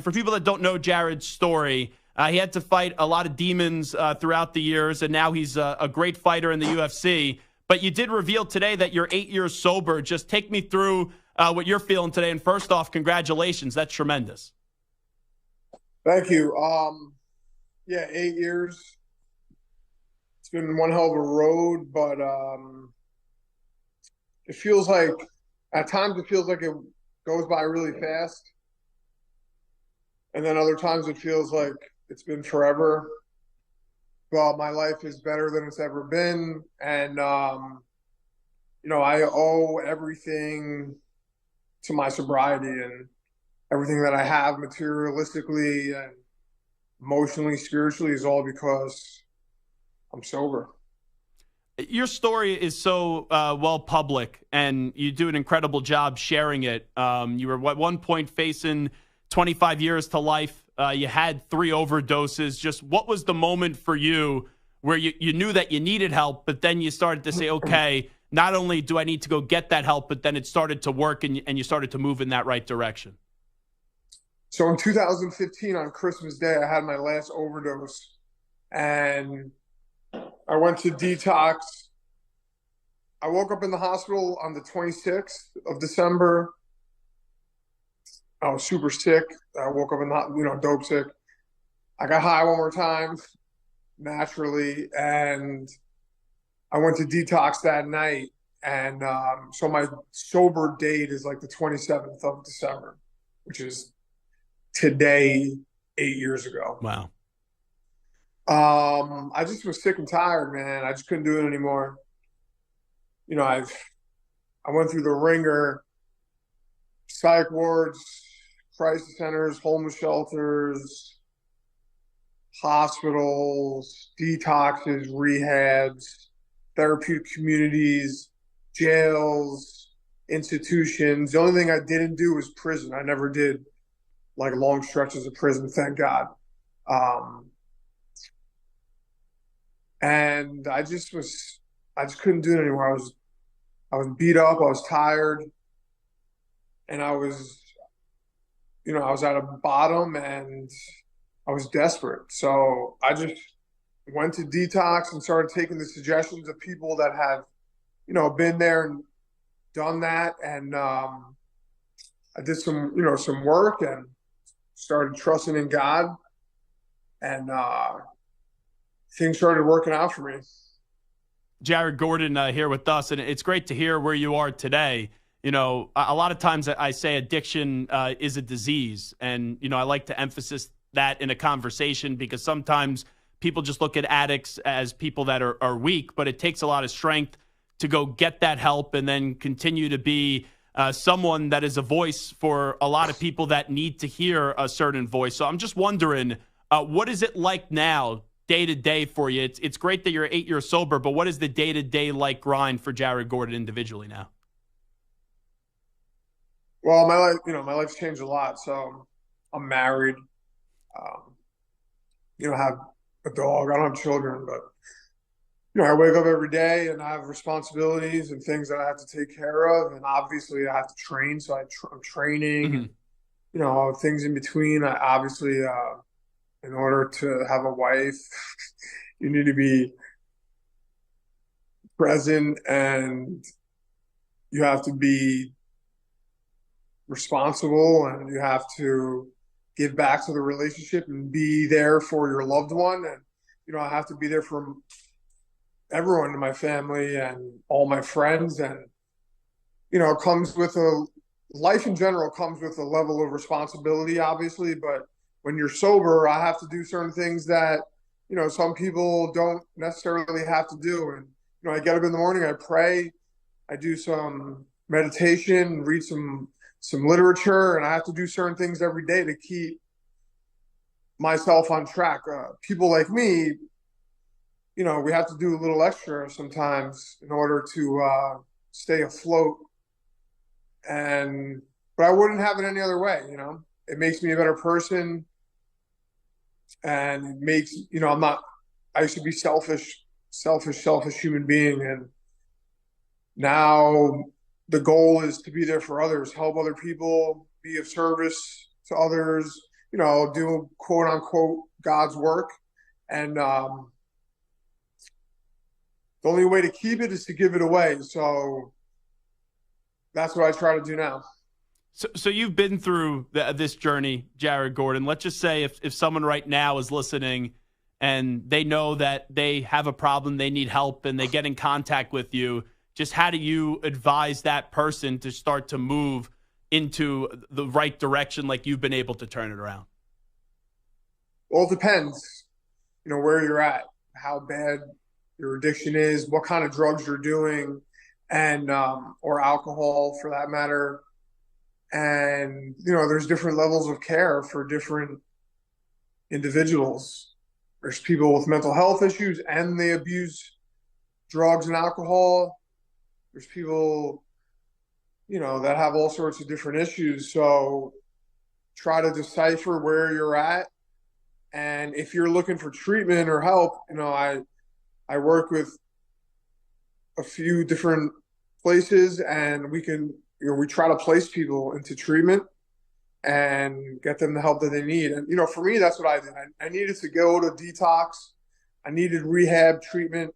For people that don't know Jared's story, he had to fight a lot of demons throughout the years, and now he's a great fighter in the UFC. But you did reveal today that you're 8 years sober. Just take me through what you're feeling today. And first off, congratulations. That's tremendous. Thank you. Yeah, 8 years. It's been one hell of a road, but it feels like, at times it feels like it goes by really fast. And then other times it feels like it's been forever. Well, my life is better than it's ever been. And, I owe everything to my sobriety, and everything that I have materialistically and emotionally, spiritually is all because I'm sober. Your story is so well public, and you do an incredible job sharing it. You were at one point facing 25 years to life. You had 3 overdoses. Just what was the moment for you where you knew that you needed help, but then you started to say, okay, not only do I need to go get that help, but then it started to work, and you started to move in that right direction? So in 2015, on Christmas Day, I had my last overdose, and I went to detox. I woke up in the hospital on the 26th of December. I was super sick. I woke up in the, dope sick. I got high one more time, naturally, and I went to detox that night. And so my sober date is like the 27th of December, which is today, 8 years ago. Wow. I just was sick and tired, man. I just couldn't do it anymore. I went through the ringer, psych wards, crisis centers, homeless shelters, hospitals, detoxes, rehabs, therapeutic communities, jails, institutions. The only thing I didn't do was prison. I never did like long stretches of prison, thank God. And I just couldn't do it anymore. I was beat up. I was tired, and I was at a bottom, and I was desperate. So I just went to detox and started taking the suggestions of people that have, been there and done that. And I did some work and started trusting in God, and things started working out for me. Jared Gordon here with us, and it's great to hear where you are today. A lot of times I say addiction is a disease, and, I like to emphasize that in a conversation, because sometimes people just look at addicts as people that are weak, but it takes a lot of strength to go get that help and then continue to be someone that is a voice for a lot of people that need to hear a certain voice. So I'm just wondering, what is it like now, day to day for you? It's great that you're 8 years sober, but what is the day to day like grind for Jared Gordon individually now? Well, my life's changed a lot. So I'm married. I have a dog. I don't have children, but I wake up every day and I have responsibilities and things that I have to take care of, and obviously I have to train. So I'm training. Mm-hmm. Things in between. I obviously, in order to have a wife, you need to be present, and you have to be responsible, and you have to give back to the relationship and be there for your loved one. And, I have to be there for everyone in my family and all my friends. And, it comes with life in general comes with a level of responsibility, obviously, but when you're sober, I have to do certain things that, some people don't necessarily have to do. And, I get up in the morning, I pray, I do some meditation, read some literature, and I have to do certain things every day to keep myself on track. People like me, we have to do a little extra sometimes in order to stay afloat. But I wouldn't have it any other way. It makes me a better person, and it makes, I used to be selfish human being, and now the goal is to be there for others, help other people, be of service to others, do quote unquote God's work. And the only way to keep it is to give it away. So that's what I try to do now. So you've been through this journey, Jared Gordon. Let's just say if someone right now is listening and they know that they have a problem, they need help, and they get in contact with you, just how do you advise that person to start to move into the right direction like you've been able to turn it around? Well, it depends, where you're at, how bad your addiction is, what kind of drugs you're doing, and or alcohol for that matter. And there's different levels of care for different individuals. There's people with mental health issues and they abuse drugs and alcohol. There's people, that have all sorts of different issues. So try to decipher where you're at. And if you're looking for treatment or help, I work with a few different places, and we try to place people into treatment and get them the help that they need. And, for me, that's what I did. I needed to go to detox. I needed rehab treatment.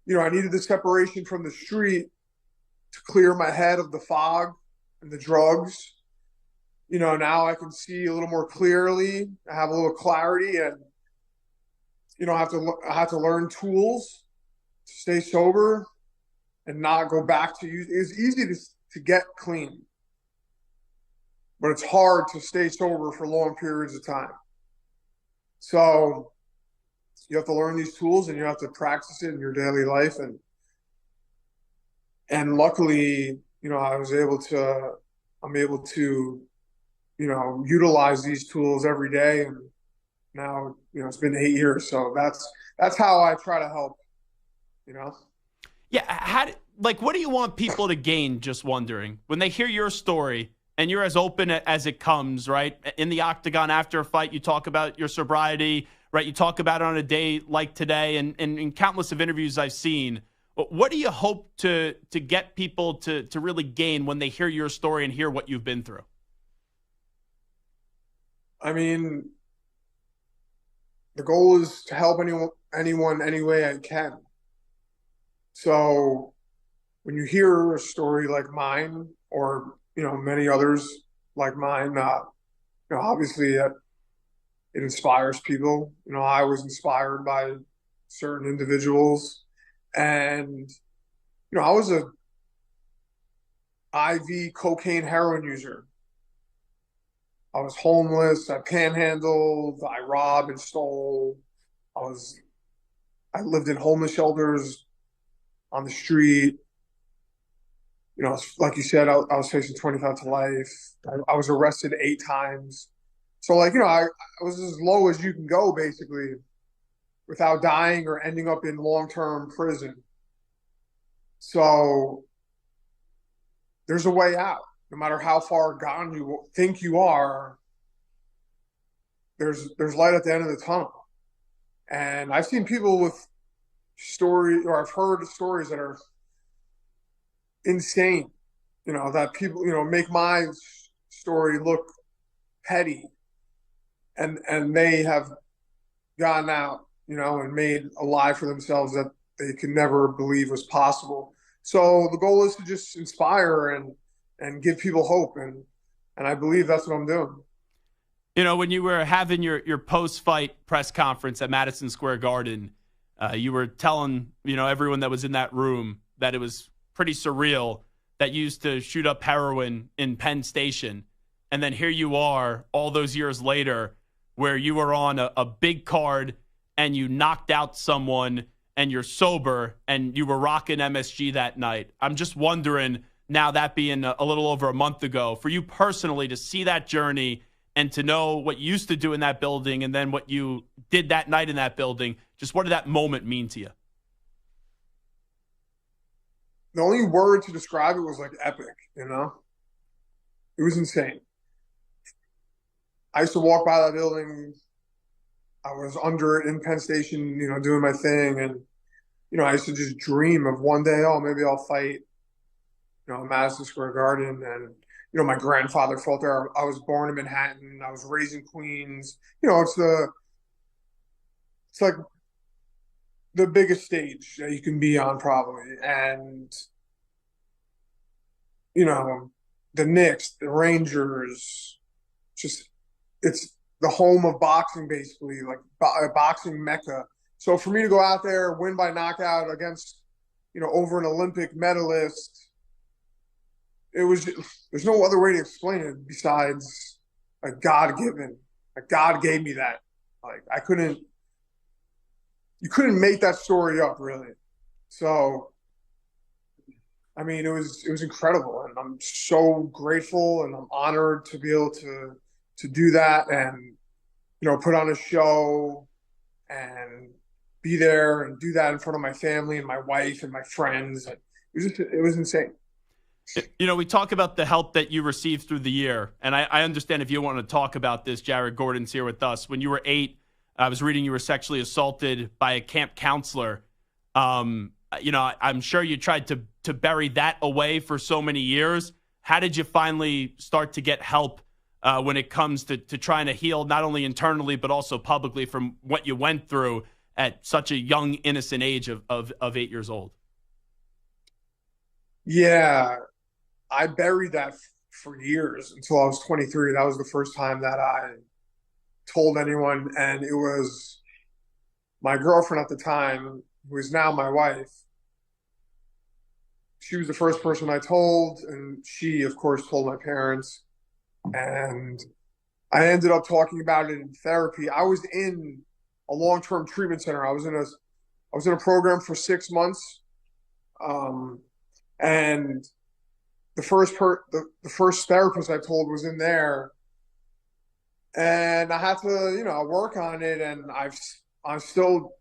I needed the separation from the street to clear my head of the fog and the drugs. Now I can see a little more clearly. I have a little clarity, and, I have to learn tools to stay sober and not go back to use. It's easy to get clean, but it's hard to stay sober for long periods of time. So you have to learn these tools and you have to practice it in your daily life. And luckily, I'm able to, utilize these tools every day. And now, it's been 8 years. So that's how I try to help. Yeah. What do you want people to gain? Just wondering, when they hear your story and you're as open as it comes, right? In the Octagon after a fight, you talk about your sobriety, right? You talk about it on a day like today, and in countless of interviews I've seen. What do you hope to get people to really gain when they hear your story and hear what you've been through? I mean, the goal is to help anyone any way I can. So when you hear a story like mine, or many others like mine, obviously it inspires people. I was inspired by certain individuals, and I was a IV cocaine heroin user. I was homeless. I panhandled. I robbed and stole. I lived in homeless shelters on the street. Like you said, I was facing 25 to life. I was arrested 8 times. So I was as low as you can go, basically, without dying or ending up in long-term prison. So there's a way out. No matter how far gone you think you are, there's light at the end of the tunnel. And I've seen people with I've heard stories that are insane, that people, make my story look petty, and they have gotten out, and made a life for themselves that they could never believe was possible. So the goal is to just inspire and give people hope, and I believe that's what I'm doing. When you were having your post-fight press conference at Madison Square Garden, you were telling, everyone that was in that room that it was pretty surreal that you used to shoot up heroin in Penn Station. And then here you are all those years later where you were on a big card and you knocked out someone and you're sober and you were rocking MSG that night. I'm just wondering, now that being a little over a month ago, for you personally to see that journey and to know what you used to do in that building and then what you did that night in that building, just what did that moment mean to you? The only word to describe it was epic, It was insane. I used to walk by that building. I was under it in Penn Station, doing my thing. And, I used to just dream of one day, oh, maybe I'll fight, Madison Square Garden. And my grandfather fought there. I was born in Manhattan. I was raised in Queens. It's like the biggest stage that you can be on probably. And, the Knicks, the Rangers, just it's the home of boxing basically, like a boxing mecca. So for me to go out there, win by knockout against, over an Olympic medalist, there's no other way to explain it besides God gave me that. Like you couldn't make that story up really. So, I mean, it was incredible, and I'm so grateful, and I'm honored to be able to do that, and put on a show and be there and do that in front of my family and my wife and my friends. It was insane. We talk about the help that you received through the year, and I understand if you want to talk about this. Jared Gordon's here with us. When you were 8, I was reading you were sexually assaulted by a camp counselor. I'm sure you tried to bury that away for so many years. How did you finally start to get help when it comes to trying to heal, not only internally, but also publicly from what you went through at such a young, innocent age of 8 years old? Yeah, I buried that for years until I was 23. That was the first time that I told anyone. And it was my girlfriend at the time, who is now my wife. She was the first person I told. And she, of course, told my parents. And I ended up talking about it in therapy. I was in a long-term treatment center. I was in a program for 6 months. And the first therapist I told was in there, and I had to work on it, and I still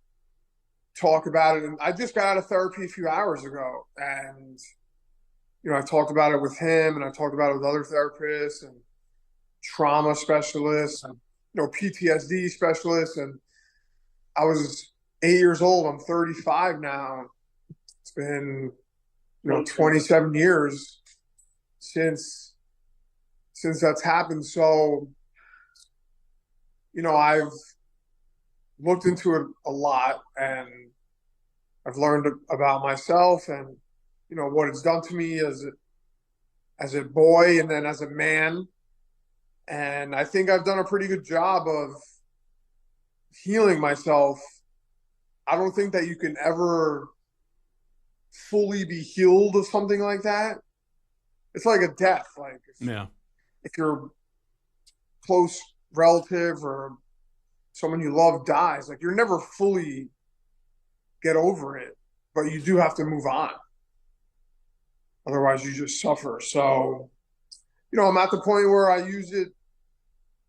talk about it. And I just got out of therapy a few hours ago, and I talked about it with him, and I talked about it with other therapists and trauma specialists and PTSD specialists. And I was 8 years old. I'm 35 now. It's been 27 years since that's happened. So, I've looked into it a lot, and I've learned about myself and, what it's done to me as a boy and then as a man. And I think I've done a pretty good job of healing myself. I don't think that you can ever fully be healed of something like that. It's like a death. Like if your close relative or someone you love dies, like you're never fully get over it, but you do have to move on. Otherwise you just suffer. So, I'm at the point where I use it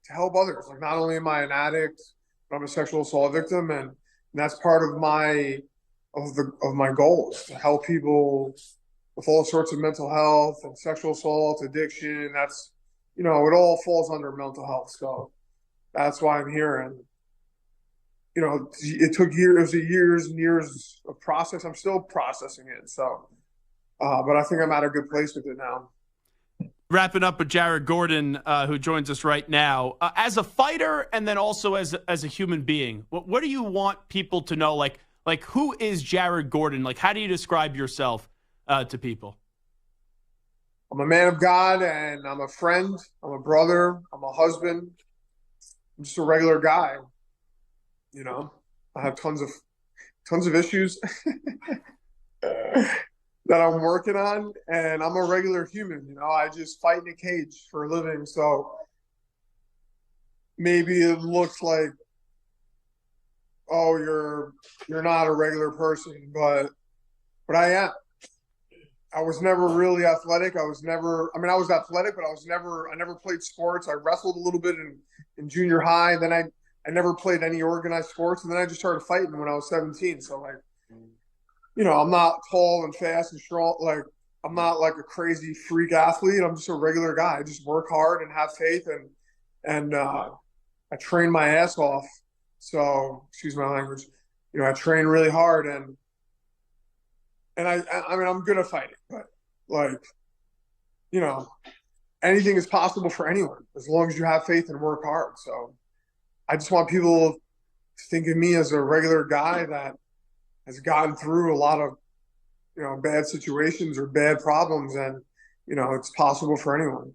to help others. Like not only am I an addict, but I'm a sexual assault victim, and that's part of my goals, to help people with all sorts of mental health and sexual assault, addiction. That's, it all falls under mental health. So that's why I'm here. And, it took years and years of process. I'm still processing it. So, but I think I'm at a good place with it now. Wrapping up with Jared Gordon, who joins us right now. As a fighter and then also as a human being, what do you want people to know? Like who is Jared Gordon? Like, how do you describe yourself to people? I'm a man of God, and I'm a friend. I'm a brother. I'm a husband. I'm just a regular guy. I have tons of issues that I'm working on, and I'm a regular human. I just fight in a cage for a living. So maybe it looks like, oh, you're not a regular person, but I am. I was never really athletic. I was athletic, but I never played sports. I wrestled a little bit in junior high. Then I never played any organized sports. And then I just started fighting when I was 17. So I'm not tall and fast and strong. Like, I'm not like a crazy freak athlete. I'm just a regular guy. I just work hard and have faith, and I train my ass off. So, excuse my language. I train really hard, and I mean, I'm good at fighting, but anything is possible for anyone as long as you have faith and work hard. So I just want people to think of me as a regular guy that has gotten through a lot of, bad situations or bad problems, and, it's possible for anyone.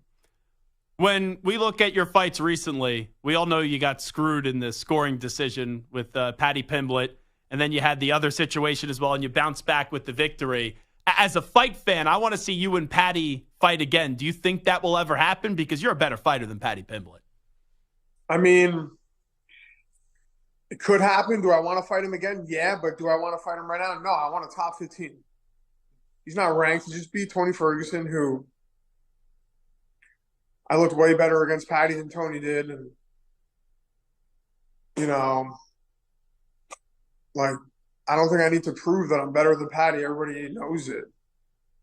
When we look at your fights recently, we all know you got screwed in the scoring decision with Paddy Pimblett, and then you had the other situation as well, and you bounced back with the victory. As a fight fan, I want to see you and Paddy fight again. Do you think that will ever happen? Because you're a better fighter than Paddy Pimblett. I mean, it could happen. Do I want to fight him again? Yeah, but do I want to fight him right now? No, I want a top 15. He's not ranked. He just beat Tony Ferguson, who I looked way better against Paddy than Tony did. And, like, I don't think I need to prove that I'm better than Paddy. Everybody knows it.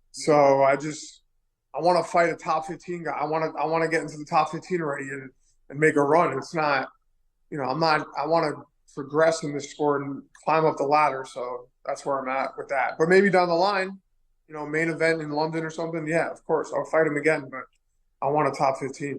So I want to fight a top 15 guy. I want to get into the top 15 already and make a run. It's not, I want to progress in this sport and climb up the ladder. So that's where I'm at with that. But maybe down the line, main event in London or something. Yeah, of course, I'll fight him again, but I want a top 15.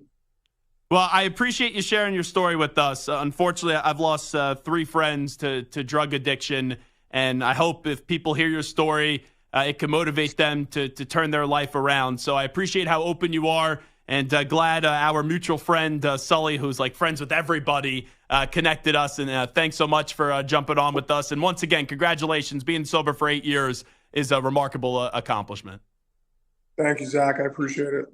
Well, I appreciate you sharing your story with us. Unfortunately, I've lost 3 friends to drug addiction, and I hope if people hear your story, it can motivate them to turn their life around. So I appreciate how open you are, and glad our mutual friend, Sully, who's like friends with everybody, connected us. And thanks so much for jumping on with us. And once again, congratulations. Being sober for 8 years is a remarkable accomplishment. Thank you, Zach. I appreciate it.